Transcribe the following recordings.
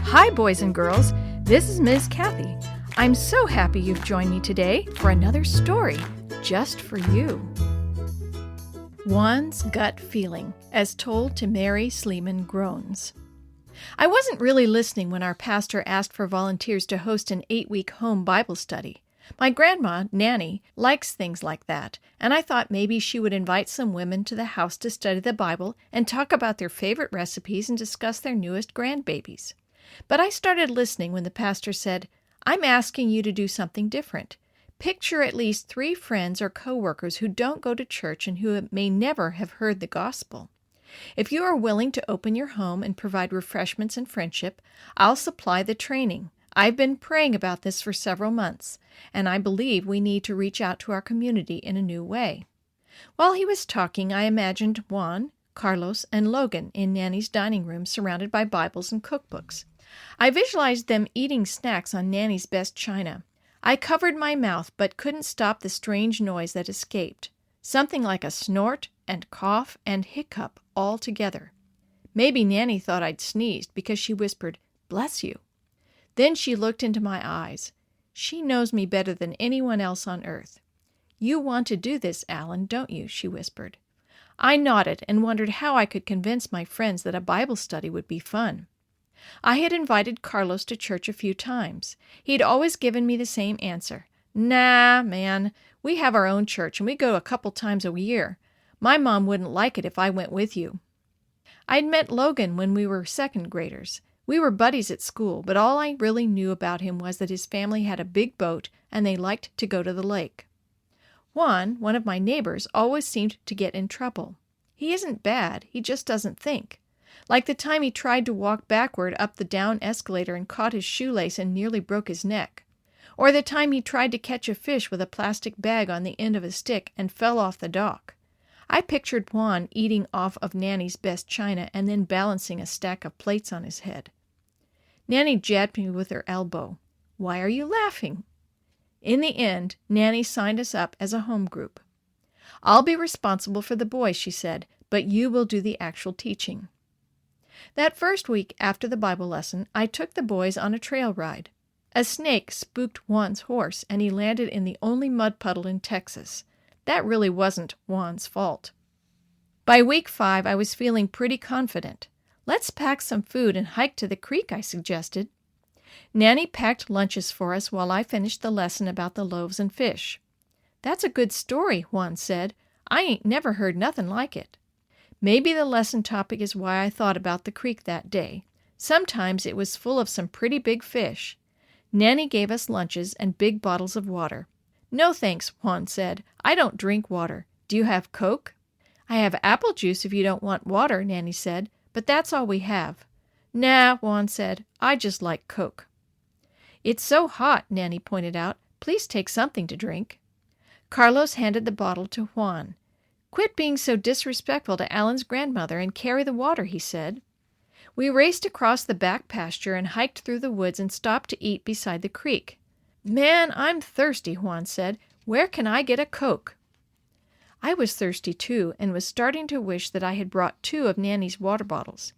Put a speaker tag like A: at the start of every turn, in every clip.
A: Hi, boys and girls. This is Ms. Kathy. I'm so happy you've joined me today for another story just for you. Juan's Gut Feeling, as told to Mary Sleeman Grones. I wasn't really listening when our pastor asked for volunteers to host an 8-week home Bible study. My grandma, Nanny, likes things like that, and I thought maybe she would invite some women to the house to study the Bible and talk about their favorite recipes and discuss their newest grandbabies. But I started listening when the pastor said, "I'm asking you to do something different. Picture at least 3 friends or coworkers who don't go to church and who may never have heard the gospel. If you are willing to open your home and provide refreshments and friendship, I'll supply the training. I've been praying about this for several months, and I believe we need to reach out to our community in a new way." While he was talking, I imagined Juan, Carlos, and Logan in Nanny's dining room surrounded by Bibles and cookbooks. I visualized them eating snacks on Nanny's best china. I covered my mouth but couldn't stop the strange noise that escaped, something like a snort and cough and hiccup all together. Maybe Nanny thought I'd sneezed because she whispered, "Bless you." Then she looked into my eyes. She knows me better than anyone else on earth. "You want to do this, Alan, don't you?" she whispered. I nodded and wondered how I could convince my friends that a Bible study would be fun. I had invited Carlos to church a few times. He'd always given me the same answer. "Nah, man, we have our own church and we go a couple times a year. My mom wouldn't like it if I went with you." I'd met Logan when we were second graders. We were buddies at school, but all I really knew about him was that his family had a big boat and they liked to go to the lake. Juan, one of my neighbors, always seemed to get in trouble. He isn't bad, he just doesn't think. Like the time he tried to walk backward up the down escalator and caught his shoelace and nearly broke his neck. Or the time he tried to catch a fish with a plastic bag on the end of a stick and fell off the dock. I pictured Juan eating off of Nanny's best china and then balancing a stack of plates on his head. Nanny jabbed me with her elbow. "Why are you laughing?" In the end, Nanny signed us up as a home group. "I'll be responsible for the boys," she said, "but you will do the actual teaching." That first week after the Bible lesson, I took the boys on a trail ride. A snake spooked Juan's horse, and he landed in the only mud puddle in Texas. That really wasn't Juan's fault. By week 5, I was feeling pretty confident. "Let's pack some food and hike to the creek," I suggested. Nanny packed lunches for us while I finished the lesson about the loaves and fish. "That's a good story," Juan said. "I ain't never heard nothing like it." Maybe the lesson topic is why I thought about the creek that day. Sometimes it was full of some pretty big fish. Nanny gave us lunches and big bottles of water. "No thanks," Juan said. "I don't drink water. Do you have Coke?" "I have apple juice if you don't want water," Nanny said, "but that's all we have." "Nah," Juan said. "I just like Coke." "It's so hot," Nanny pointed out. "Please take something to drink." Carlos handed the bottle to Juan. "Quit being so disrespectful to Alan's grandmother and carry the water," he said. We raced across the back pasture and hiked through the woods and stopped to eat beside the creek. "Man, I'm thirsty," Juan said. "Where can I get a Coke?" I was thirsty too and was starting to wish that I had brought 2 of Nanny's water bottles.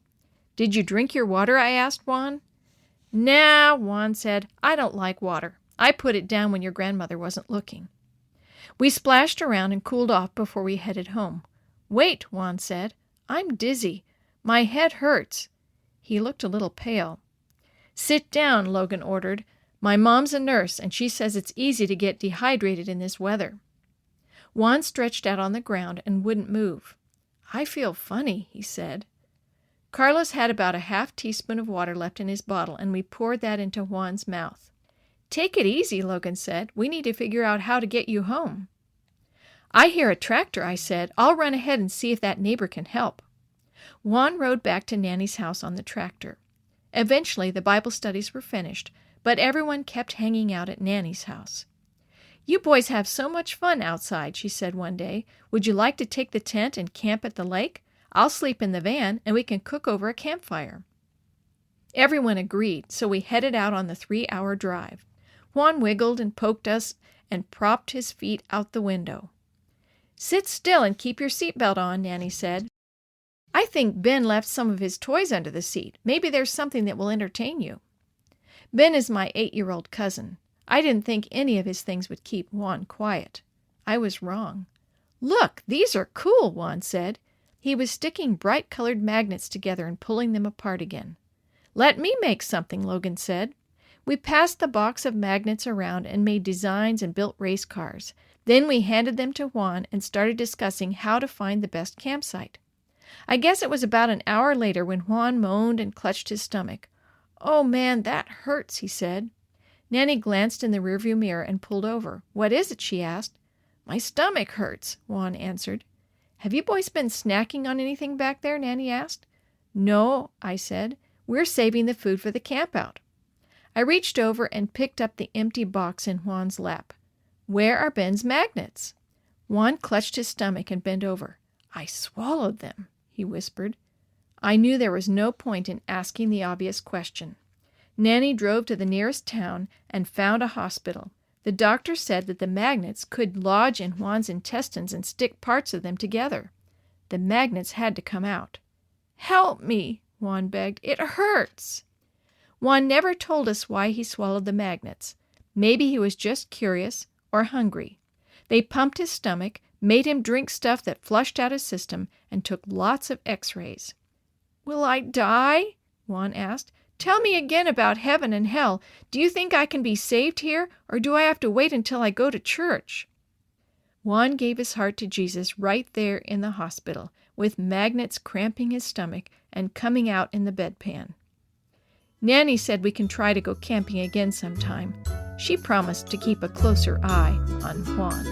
A: "Did you drink your water?" I asked Juan. "Nah," Juan said. "I don't like water. I put it down when your grandmother wasn't looking." We splashed around and cooled off before we headed home. "Wait," Juan said. "I'm dizzy. My head hurts." He looked a little pale. "Sit down," Logan ordered. "My mom's a nurse, and she says it's easy to get dehydrated in this weather." Juan stretched out on the ground and wouldn't move. "I feel funny," he said. Carlos had about a half teaspoon of water left in his bottle, and we poured that into Juan's mouth. "Take it easy," Logan said. "We need to figure out how to get you home." "I hear a tractor," I said. "I'll run ahead and see if that neighbor can help." Juan rode back to Nanny's house on the tractor. Eventually, the Bible studies were finished, but everyone kept hanging out at Nanny's house. "You boys have so much fun outside," she said one day. "Would you like to take the tent and camp at the lake? I'll sleep in the van, and we can cook over a campfire." Everyone agreed, so we headed out on the 3-hour drive. Juan wiggled and poked us and propped his feet out the window. "Sit still and keep your seatbelt on," Nanny said. I think Ben left some of his toys under the seat. Maybe there's something that will entertain you. Ben is my 8-year-old cousin. I didn't think any of his things would keep Juan quiet. I was wrong. Look, these are cool, Juan said. He was sticking bright-colored magnets together and pulling them apart again. Let me make something, Logan said. We passed the box of magnets around and made designs and built race cars. Then we handed them to Juan and started discussing how to find the best campsite. I guess it was about an hour later when Juan moaned and clutched his stomach. "Oh, man, that hurts," he said. Nanny glanced in the rearview mirror and pulled over. "What is it?" she asked. "My stomach hurts," Juan answered. "Have you boys been snacking on anything back there?" Nanny asked. "No," I said. "We're saving the food for the campout." I reached over and picked up the empty box in Juan's lap. "Where are Ben's magnets?" Juan clutched his stomach and bent over. "I swallowed them," he whispered. I knew there was no point in asking the obvious question. Nanny drove to the nearest town and found a hospital. The doctor said that the magnets could lodge in Juan's intestines and stick parts of them together. The magnets had to come out. "Help me," Juan begged. "It hurts." Juan never told us why he swallowed the magnets. Maybe he was just curious or hungry. They pumped his stomach, made him drink stuff that flushed out his system, and took lots of x-rays. "Will I die?" Juan asked. "Tell me again about heaven and hell. Do you think I can be saved here, or do I have to wait until I go to church?" Juan gave his heart to Jesus right there in the hospital, with magnets cramping his stomach and coming out in the bedpan. Nanny said we can try to go camping again sometime. She promised to keep a closer eye on Juan.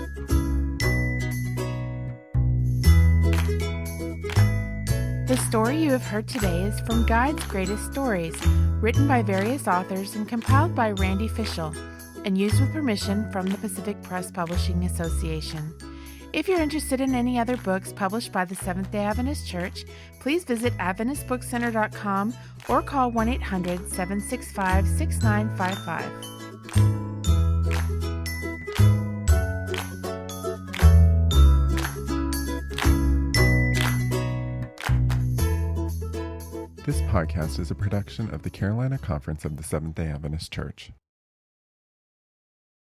B: The story you have heard today is from Guide's Greatest Stories, written by various authors and compiled by Randy Fischel, and used with permission from the Pacific Press Publishing Association. If you're interested in any other books published by the Seventh-day Adventist Church, please visit AdventistBookCenter.com or call 1-800-765-6955.
C: This podcast is a production of the Carolina Conference of the Seventh-day Adventist Church.